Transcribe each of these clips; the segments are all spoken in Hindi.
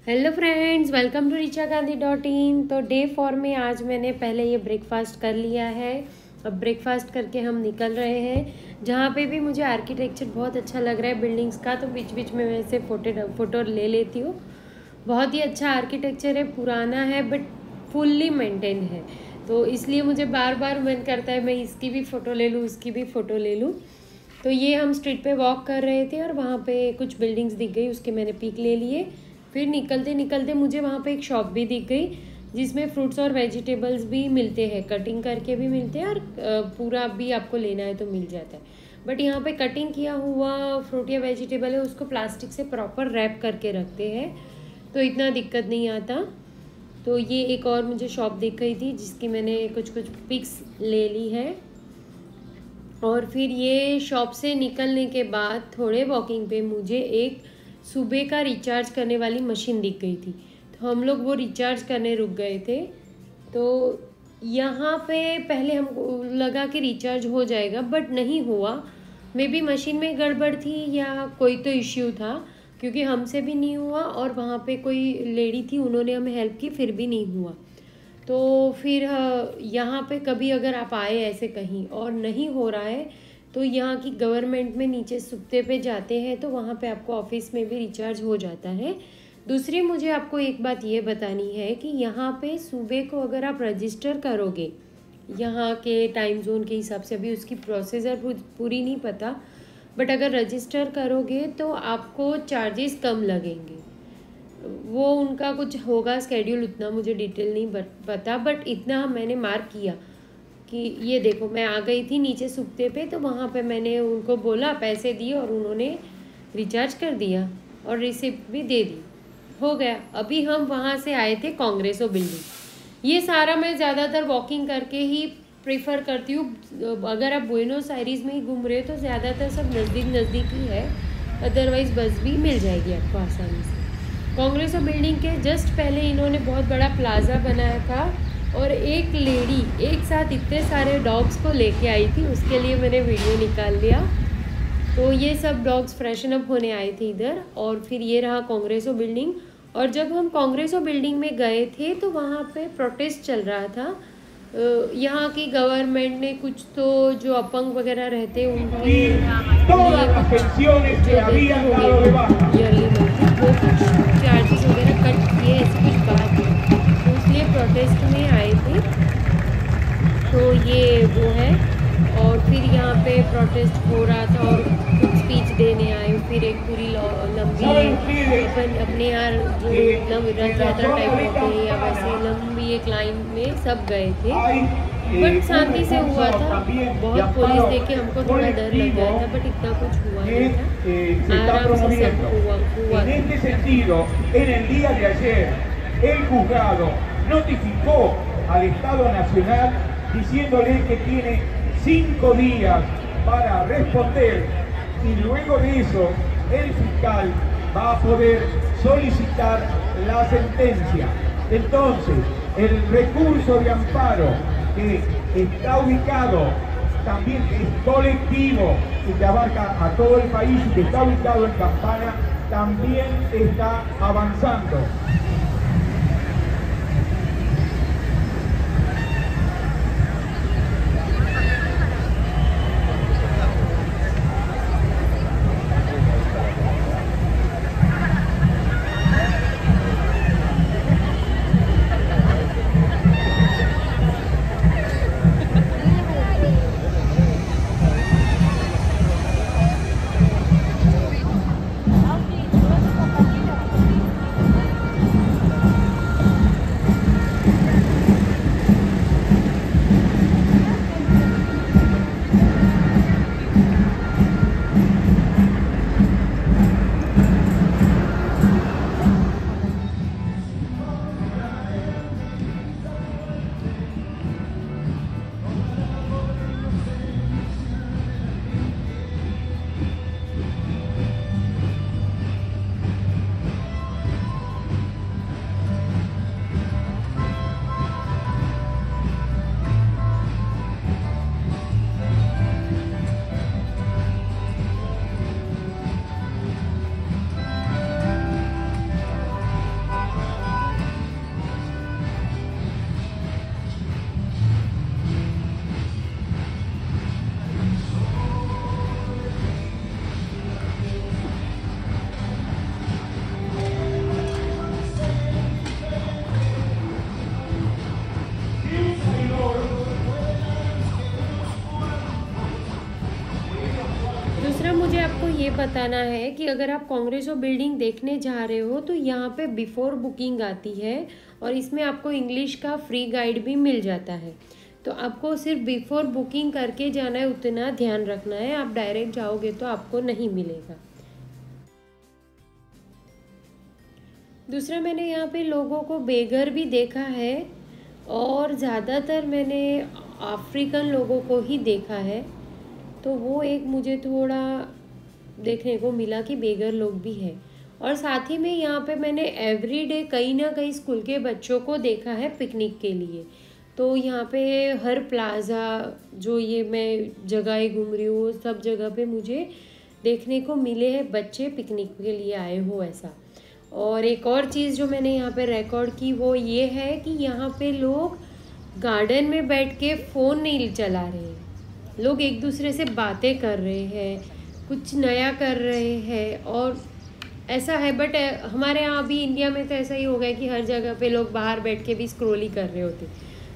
Hello friends, welcome to richaGandhi.in। तो डे 4 में आज मैंने पहले ये ब्रेकफास्ट कर लिया है। अब ब्रेकफास्ट करके हम निकल रहे हैं। जहाँ पे भी मुझे आर्किटेक्चर बहुत अच्छा लग रहा है बिल्डिंग्स का, तो बीच बीच में वैसे फ़ोटो ले लेती हूँ। बहुत ही अच्छा आर्किटेक्चर है, पुराना है बट फुल्ली मेंटेन है, तो इसलिए मुझे बार बार मन करता है मैं इसकी भी फ़ोटो ले लूँ, उसकी भी फ़ोटो ले लूँ। तो ये हम स्ट्रीट पे वॉक कर रहे थे और वहाँ पे कुछ बिल्डिंग्स दिख गई, उसके मैंने पिक ले लिए। फिर निकलते निकलते मुझे वहाँ पे एक शॉप भी दिख गई जिसमें फ्रूट्स और वेजिटेबल्स भी मिलते हैं, कटिंग करके भी मिलते हैं और पूरा भी आपको लेना है तो मिल जाता है। बट यहाँ पे कटिंग किया हुआ फ्रूट या वेजिटेबल है उसको प्लास्टिक से प्रॉपर रैप करके रखते हैं, तो इतना दिक्कत नहीं आता। तो ये एक और मुझे शॉप दिख गई थी जिसकी मैंने कुछ पिक्स ले ली है। और फिर ये शॉप से निकलने के बाद थोड़े वॉकिंग पे मुझे एक सुबह का रिचार्ज करने वाली मशीन दिख गई थी, तो हम लोग वो रिचार्ज करने रुक गए थे। तो यहाँ पे पहले हमको लगा कि रिचार्ज हो जाएगा बट नहीं हुआ। मे बी मशीन में गड़बड़ थी या कोई तो इश्यू था, क्योंकि हमसे भी नहीं हुआ और वहाँ पे कोई लेडी थी, उन्होंने हमें हेल्प की, फिर भी नहीं हुआ। तो फिर यहाँ पे कभी अगर आप आए ऐसे कहीं और नहीं हो रहा है तो यहाँ की गवर्नमेंट में नीचे सुप्ते पे जाते हैं, तो वहाँ पे आपको ऑफिस में भी रिचार्ज हो जाता है। दूसरी मुझे आपको एक बात ये बतानी है कि यहाँ पे सुबह को अगर आप रजिस्टर करोगे यहाँ के टाइम जोन के हिसाब से, अभी उसकी प्रोसीजर पूरी नहीं पता, बट अगर रजिस्टर करोगे तो आपको चार्जेस कम लगेंगे। वो उनका कुछ होगा स्केड्यूल, उतना मुझे डिटेल नहीं पता, बट इतना मैंने मार्क किया कि ये देखो मैं आ गई थी नीचे सुप्ते पे, तो वहाँ पे मैंने उनको बोला, पैसे दिए और उन्होंने रिचार्ज कर दिया और रिसिप्ट भी दे दी, हो गया। अभी हम वहाँ से आए थे कांग्रेसो बिल्डिंग। ये सारा मैं ज़्यादातर वॉकिंग करके ही प्रेफर करती हूँ। अगर आप बुएनोस आयरीज में ही घूम रहे हो तो ज़्यादातर सब नज़दीक ही है, अदरवाइज़ बस भी मिल जाएगी आपको आसानी से। कांग्रेसो बिल्डिंग के जस्ट पहले इन्होंने बहुत बड़ा प्लाजा बनाया था और एक लेडी एक साथ इतने सारे डॉग्स को लेके आई थी, उसके लिए मैंने वीडियो निकाल लिया। तो ये सब डॉग्स फ्रेशन अप होने आए थे इधर। और फिर ये रहा कांग्रेसो बिल्डिंग। और जब हम कांग्रेसो बिल्डिंग में गए थे तो वहाँ पे प्रोटेस्ट चल रहा था। यहाँ की गवर्नमेंट ने कुछ तो जो अपंग वगैरह रहते उनके लिए ईयरली वो कुछ चार्जेस वगैरह कट किए, ऐसी कुछ बात है, तो इसलिए प्रोटेस्ट में आए थे। तो ये वो है। और फिर यहाँ पे प्रोटेस्ट हो रहा था और कुछ स्पीच देने आए। फिर एक पूरी लंबी अपने यहाँ जो रथ यात्रा टाइप होते हैं या वैसे लंबी एक लाइन में सब गए थे, बट शांति से हुआ था। बहुत पुलिस देख के हमको थोड़ा डर लग गया था, बट इतना कुछ हुआ नहीं था, आराम से सब हुआ था। 5 días para responder y luego de eso el fiscal va a poder solicitar la sentencia. Entonces, el recurso de amparo que está ubicado, también es colectivo y que abarca a todo el país y que está ubicado en Campana, también está avanzando. मुझे आपको ये बताना है कि अगर आप कांग्रेसो बिल्डिंग देखने जा रहे हो तो यहाँ पे बिफोर बुकिंग आती है और इसमें आपको इंग्लिश का फ्री गाइड भी मिल जाता है। तो आपको सिर्फ बिफोर बुकिंग करके जाना है, उतना ध्यान रखना है। आप डायरेक्ट जाओगे तो आपको नहीं मिलेगा। दूसरा, मैंने यहाँ पे लोगों को बेगर भी देखा है और ज़्यादातर मैंने अफ्रीकन लोगों को ही देखा है। तो वो एक मुझे थोड़ा देखने को मिला कि बेगर लोग भी हैं। और साथ ही में यहाँ पे मैंने एवरीडे कहीं ना कहीं स्कूल के बच्चों को देखा है पिकनिक के लिए। तो यहाँ पे हर प्लाज़ा जो ये मैं जगह घूम रही हूँ सब जगह पे मुझे देखने को मिले हैं बच्चे पिकनिक के लिए आए हो ऐसा। और एक और चीज़ जो मैंने यहाँ पे रिकॉर्ड की वो ये है कि यहाँ पे लोग गार्डन में बैठ के फ़ोन नहीं चला रहे हैं, लोग एक दूसरे से बातें कर रहे हैं, कुछ नया कर रहे हैं और ऐसा है। बट हमारे यहाँ अभी इंडिया में तो ऐसा ही हो गया कि हर जगह पे लोग बाहर बैठ के भी स्क्रॉल ही कर रहे होते।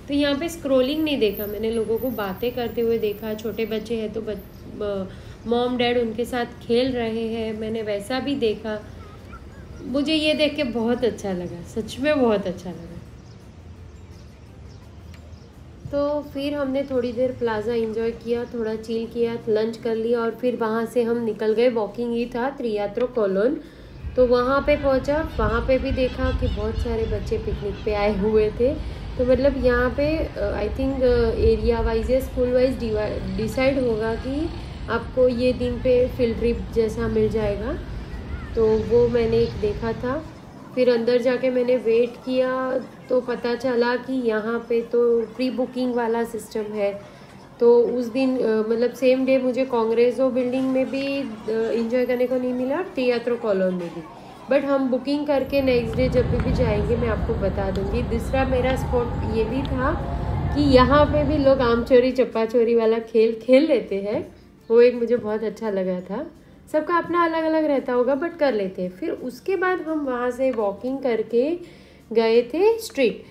तो यहाँ पे स्क्रॉलिंग नहीं देखा मैंने, लोगों को बातें करते हुए देखा। छोटे बच्चे हैं तो मॉम डैड उनके साथ खेल रहे हैं, मैंने वैसा भी देखा। मुझे ये देख के बहुत अच्छा लगा, सच में बहुत अच्छा लगा। तो फिर हमने थोड़ी देर प्लाज़ा एंजॉय किया, थोड़ा चिल किया, लंच कर लिया और फिर वहाँ से हम निकल गए। वॉकिंग ही था त्रियात्रो कॉलोन। तो वहाँ पे पहुँचा, वहाँ पे भी देखा कि बहुत सारे बच्चे पिकनिक पे आए हुए थे। तो मतलब यहाँ पे आई थिंक एरिया वाइज या स्कूल वाइज डिसाइड होगा कि आपको ये दिन पे फील्ड ट्रिप जैसा मिल जाएगा। तो वो मैंने एक देखा था। फिर अंदर जाके मैंने वेट किया तो पता चला कि यहाँ पे तो प्री बुकिंग वाला सिस्टम है। तो उस दिन मतलब सेम डे मुझे कांग्रेसो बिल्डिंग में भी इंजॉय करने को नहीं मिला और त्रियात्रो कॉलोन में भी। बट हम बुकिंग करके नेक्स्ट डे जब भी जाएंगे मैं आपको बता दूंगी। दूसरा मेरा स्पॉट ये भी था कि यहाँ पे भी लोग आम चोरी चप्पा चोरी वाला खेल लेते हैं। वो एक मुझे बहुत अच्छा लगा था। सबका अपना अलग अलग रहता होगा बट कर लेते हैं। फिर उसके बाद हम वहाँ से वॉकिंग करके गए थे स्ट्रीट।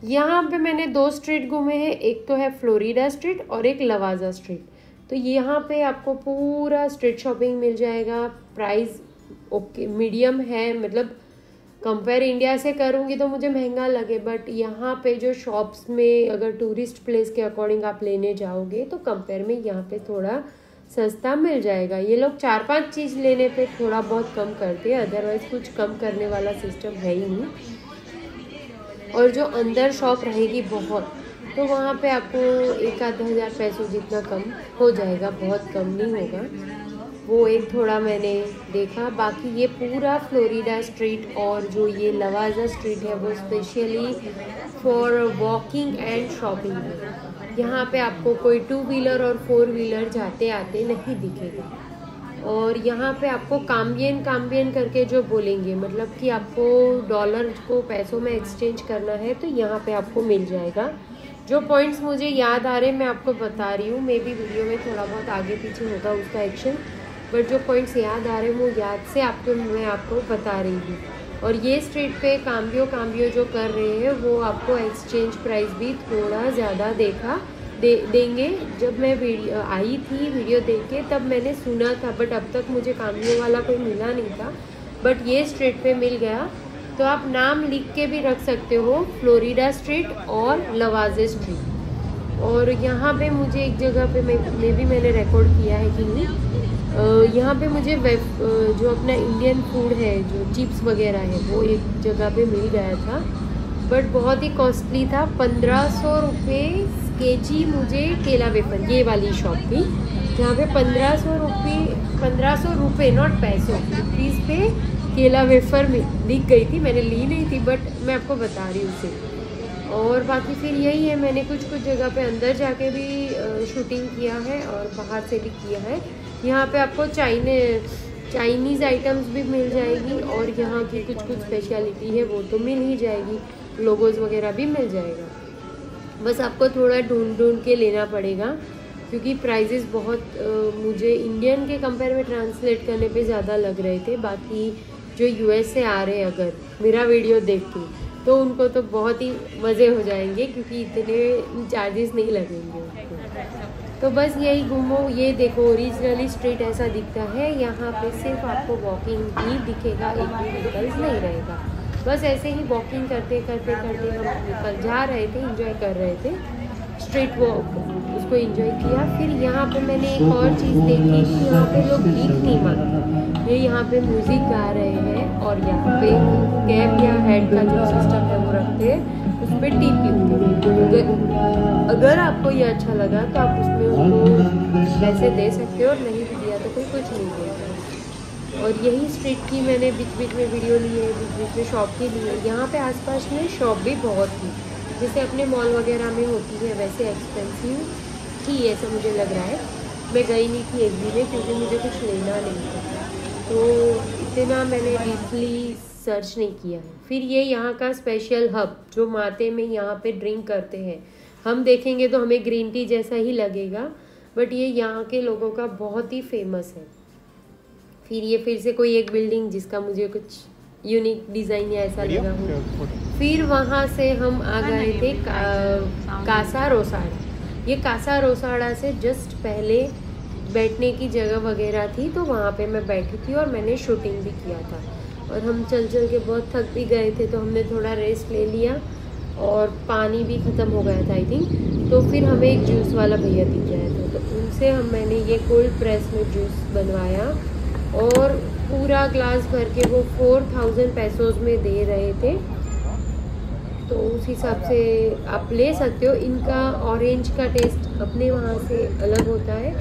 यहाँ पे मैंने 2 स्ट्रीट घूमे हैं, एक तो है फ्लोरिडा स्ट्रीट और एक लवाजा स्ट्रीट। तो यहाँ पे आपको पूरा स्ट्रीट शॉपिंग मिल जाएगा। प्राइस ओके मीडियम है, मतलब कंपेयर इंडिया से करूँगी तो मुझे महंगा लगे बट यहाँ पे जो शॉप्स में अगर टूरिस्ट प्लेस के अकॉर्डिंग आप लेने जाओगे तो कंपेयर में यहाँ पे थोड़ा सस्ता मिल जाएगा। ये लोग 4-5 चीज़ लेने पे थोड़ा बहुत कम करते हैं, अदरवाइज़ कुछ कम करने वाला सिस्टम है ही नहीं। और जो अंदर शॉप रहेगी बहुत, तो वहाँ पे आपको 1-2 हज़ार पैसों जितना कम हो जाएगा, बहुत कम नहीं होगा। वो एक थोड़ा मैंने देखा। बाकी ये पूरा फ्लोरिडा स्ट्रीट और जो ये लवाजा स्ट्रीट है वो specially for walking and shopping है। यहाँ पे आपको कोई 2 व्हीलर और 4 व्हीलर जाते आते नहीं दिखेगा। और यहाँ पे आपको काम्बियन करके जो बोलेंगे, मतलब कि आपको डॉलर को पैसों में एक्सचेंज करना है तो यहाँ पे आपको मिल जाएगा। जो पॉइंट्स मुझे याद आ रहे हैं मैं आपको बता रही हूँ। मे बी वीडियो में थोड़ा बहुत आगे पीछे होगा उसका एक्शन, बट जो पॉइंट्स याद आ रहे हैं वो याद से मैं आपको बता रही हूँ। और ये स्ट्रीट पे काम्बियो जो कर रहे हैं वो आपको एक्सचेंज प्राइस भी थोड़ा ज़्यादा देंगे। जब मैं वीडियो देख के तब मैंने सुना था बट अब तक मुझे काम्बियो वाला कोई मिला नहीं था, बट ये स्ट्रीट पे मिल गया। तो आप नाम लिख के भी रख सकते हो, फ्लोरिडा स्ट्रीट और लवाजे स्ट्रीट। और यहाँ पे मुझे एक जगह पे मैंने रिकॉर्ड किया है कि नहीं, यहाँ पे मुझे जो अपना इंडियन फूड है जो चिप्स वगैरह है वो एक जगह पे मिल गया था बट बहुत ही कॉस्टली था। 1500 रुपये केजी मुझे केला वेफर, ये वाली शॉप थी जहाँ पे 1500 रुपये नॉट पैसों रुपीज़ पे केला वेफर में दिख गई थी। मैंने ली नहीं थी बट मैं आपको बता रही हूँ उसे। और बाकी फिर यही है, मैंने कुछ जगह पे अंदर जाके भी शूटिंग किया है और बाहर से भी किया है। यहाँ पे आपको चाइनीज़ आइटम्स भी मिल जाएगी और यहाँ की कुछ स्पेशलिटी है वो तो मिल ही जाएगी, लोगोज़ वगैरह भी मिल जाएगा। बस आपको थोड़ा ढूंढ के लेना पड़ेगा क्योंकि प्राइजेस बहुत मुझे इंडियन के कंपेयर में ट्रांसलेट करने पे ज़्यादा लग रहे थे। बाकी जो यूएस से आ रहे हैं अगर मेरा वीडियो देख के तो उनको तो बहुत ही मज़े हो जाएंगे क्योंकि इतने चार्जेस नहीं लगेंगे उनको। तो बस यही घूमो। ये देखो ओरिजिनली स्ट्रीट ऐसा दिखता है। यहाँ पे सिर्फ आपको वॉकिंग ही दिखेगा, एक भी व्हीकल्स नहीं रहेगा। बस ऐसे ही वॉकिंग करते करते करते हम निकल जा रहे थे, इंजॉय कर रहे थे स्ट्रीट वॉक, उसको एंजॉय किया। फिर यहाँ पे मैंने एक और चीज़ देखी कि यहाँ पे लोग भीख नहीं मांगते, ये यहाँ पे म्यूज़िक गा रहे हैं और यहाँ पे कैप या हेड का जो सिस्टम है वो रखते हैं, उस पर टिप लिखते हैं। अगर आपको ये अच्छा लगा तो आप उसमें उनको पैसे दे सकते हो, और नहीं भी दिया तो कोई कुछ नहीं देगा। और यही स्ट्रीट की मैंने बीच बीच में वीडियो ली है, बीच बीच में शॉप की ली है। यहाँ पे आसपास में शॉप भी बहुत थी, जैसे अपने मॉल वगैरह में होती है वैसे एक्सपेंसिव थी ऐसा मुझे लग रहा है। मैं गई नहीं थी एक भी में क्योंकि मुझे कुछ लेना नहीं था, तो इतना मैंने डीपली सर्च नहीं किया है। फिर ये यहाँ का स्पेशल हब जो माते में यहाँ पे ड्रिंक करते हैं, हम देखेंगे तो हमें ग्रीन टी जैसा ही लगेगा, बट ये यहाँ के लोगों का बहुत ही फेमस है। फिर ये फिर से कोई एक बिल्डिंग जिसका मुझे कुछ यूनिक डिज़ाइन या ऐसा लगा हो। फिर वहाँ से हम आ गए थे कासा रोसाड़ा। ये कासा रोसाड़ा से जस्ट पहले बैठने की जगह वगैरह थी, तो वहाँ पे मैं बैठी थी और मैंने शूटिंग भी किया था। और हम चल चल के बहुत थक भी गए थे, तो हमने थोड़ा रेस्ट ले लिया और पानी भी ख़त्म हो गया था आई थिंक। तो फिर हमें एक जूस वाला भैया दिख गया था, तो उनसे मैंने ये कोल्ड प्रेस में जूस बनवाया और पूरा ग्लास भर के वो 4000 पैसोज में दे रहे थे। तो उस हिसाब से आप ले सकते हो। इनका ऑरेंज का टेस्ट अपने वहाँ से अलग होता है,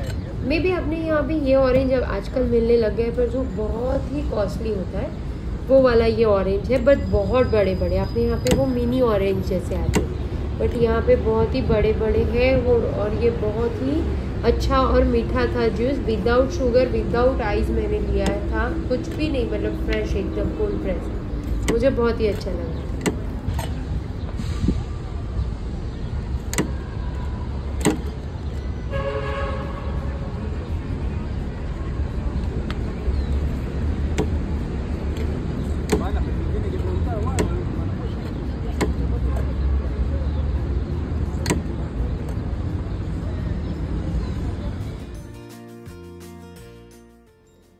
मे बी अपने यहाँ भी ये ऑरेंज अब आजकल मिलने लग गए, पर जो बहुत ही कॉस्टली होता है वो वाला ये ऑरेंज है, बट बहुत बड़े बड़े। अपने यहाँ पे वो मिनी ऑरेंज जैसे आते हैं, बट यहाँ पे बहुत ही बड़े बड़े हैं वो। और ये बहुत ही अच्छा और मीठा था juice, without sugar without ice मैंने लिया था, कुछ भी नहीं, मतलब फ्रेश एकदम कोल्ड प्रेस। मुझे बहुत ही अच्छा लगा।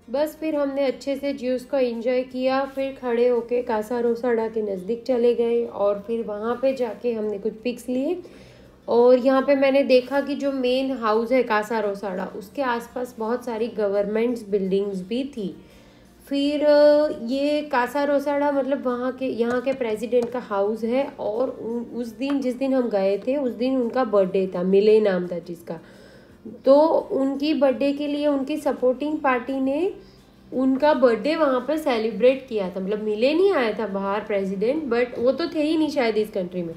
बस फिर हमने अच्छे से जूस को एंजॉय किया, फिर खड़े होके कासा रोसाड़ा के नज़दीक चले गए और फिर वहाँ पे जाके हमने कुछ पिक्स लिए। और यहाँ पे मैंने देखा कि जो मेन हाउस है कासा रोसाड़ा, उसके आसपास बहुत सारी गवर्नमेंट्स बिल्डिंग्स भी थी। फिर ये कासा रोसाड़ा मतलब वहाँ के यहाँ के प्रेसिडेंट का हाउस है। और उस दिन जिस दिन हम गए थे उस दिन उनका बर्थडे था, मिले नाम था जिसका। तो उनकी बर्थडे के लिए उनकी सपोर्टिंग पार्टी ने उनका बर्थडे वहाँ पर सेलिब्रेट किया था। मतलब मिले नहीं आया था बाहर प्रेसिडेंट, बट वो तो थे ही नहीं शायद इस कंट्री में,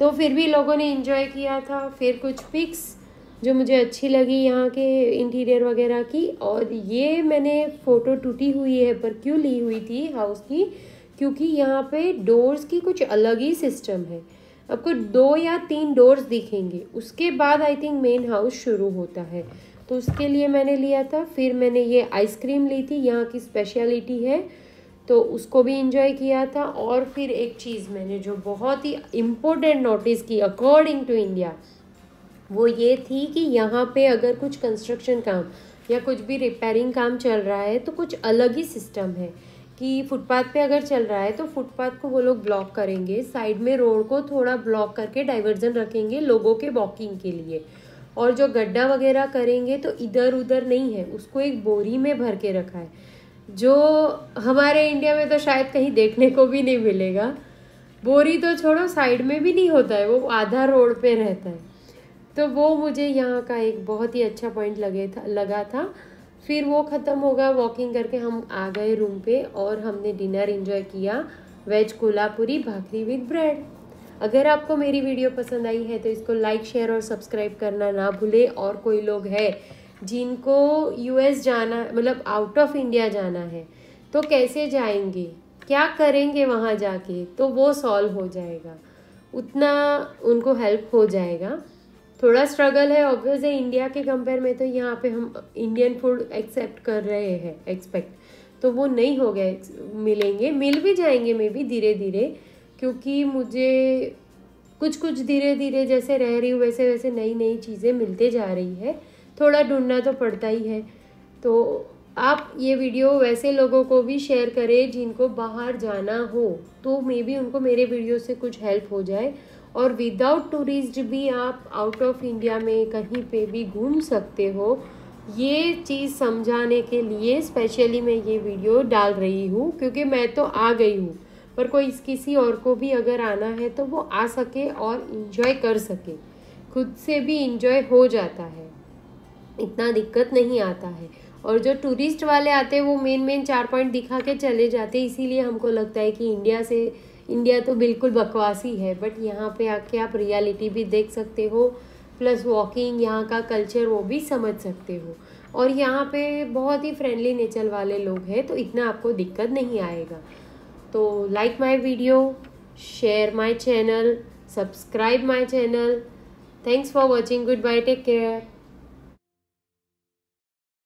तो फिर भी लोगों ने एंजॉय किया था। फिर कुछ पिक्स जो मुझे अच्छी लगी यहाँ के इंटीरियर वगैरह की। और ये मैंने फ़ोटो टूटी हुई है, पर क्यों ली हुई थी हाउस की, क्योंकि यहाँ पे डोर्स की कुछ अलग ही सिस्टम है। आपको 2 या 3 डोर्स दिखेंगे, उसके बाद आई थिंक मेन हाउस शुरू होता है, तो उसके लिए मैंने लिया था। फिर मैंने ये आइसक्रीम ली थी, यहाँ की स्पेशलिटी है, तो उसको भी इंजॉय किया था। और फिर एक चीज़ मैंने जो बहुत ही इम्पोर्टेंट नोटिस की अकॉर्डिंग टू इंडिया, वो ये थी कि यहाँ पे अगर कुछ कंस्ट्रक्शन काम या कुछ भी रिपेयरिंग काम चल रहा है तो कुछ अलग ही सिस्टम है कि फुटपाथ पे अगर चल रहा है तो फुटपाथ को वो लोग ब्लॉक करेंगे, साइड में रोड को थोड़ा ब्लॉक करके डाइवर्जन रखेंगे लोगों के वॉकिंग के लिए। और जो गड्ढा वगैरह करेंगे तो इधर उधर नहीं है, उसको एक बोरी में भर के रखा है, जो हमारे इंडिया में तो शायद कहीं देखने को भी नहीं मिलेगा। बोरी तो छोड़ो, साइड में भी नहीं होता है, वो आधा रोड पे रहता है। तो वो मुझे यहाँ का एक बहुत ही अच्छा पॉइंट लगा था। फिर वो ख़त्म होगा, वॉकिंग करके हम आ गए रूम पे और हमने डिनर एंजॉय किया, veg Kolhapuri bhakri with bread. अगर आपको मेरी वीडियो पसंद आई है तो इसको लाइक शेयर और सब्सक्राइब करना ना भूले। और कोई लोग है जिनको यूएस जाना, मतलब आउट ऑफ इंडिया जाना है, तो कैसे जाएंगे, क्या करेंगे वहाँ जाके, तो वो सॉल्व हो जाएगा, उतना उनको हेल्प हो जाएगा। थोड़ा स्ट्रगल है ऑब्वियस है, इंडिया के कंपेयर में तो यहाँ पे हम इंडियन फूड एक्सेप्ट कर रहे हैं एक्सपेक्ट, तो वो नहीं हो गए, मिलेंगे, मिल भी जाएंगे मे बी धीरे धीरे, क्योंकि मुझे कुछ कुछ धीरे धीरे जैसे रह रही हूँ वैसे वैसे नई नई चीज़ें मिलते जा रही है, थोड़ा ढूंढना तो पड़ता ही है। तो आप ये वीडियो वैसे लोगों को भी शेयर करें जिनको बाहर जाना हो, तो मे बी उनको मेरे वीडियो से कुछ हेल्प हो जाए। और विदाउट टूरिस्ट भी आप आउट ऑफ इंडिया में कहीं पे भी घूम सकते हो, ये चीज़ समझाने के लिए स्पेशली मैं ये वीडियो डाल रही हूँ। क्योंकि मैं तो आ गई हूँ, पर कोई किसी और को भी अगर आना है तो वो आ सके और इन्जॉय कर सके, खुद से भी इन्जॉय हो जाता है, इतना दिक्कत नहीं आता है। और जो टूरिस्ट वाले आते हैं वो मेन 4 पॉइंट दिखा के चले जाते हैं, इसीलिए हमको लगता है कि इंडिया तो बिल्कुल बकवास ही है। बट यहाँ पे आके आप रियलिटी भी देख सकते हो, प्लस वॉकिंग, यहाँ का कल्चर वो भी समझ सकते हो। और यहाँ पे बहुत ही फ्रेंडली नेचर वाले लोग हैं, तो इतना आपको दिक्कत नहीं आएगा। तो like my video, share my channel, subscribe my channel. Thanks for watching, good bye, take care.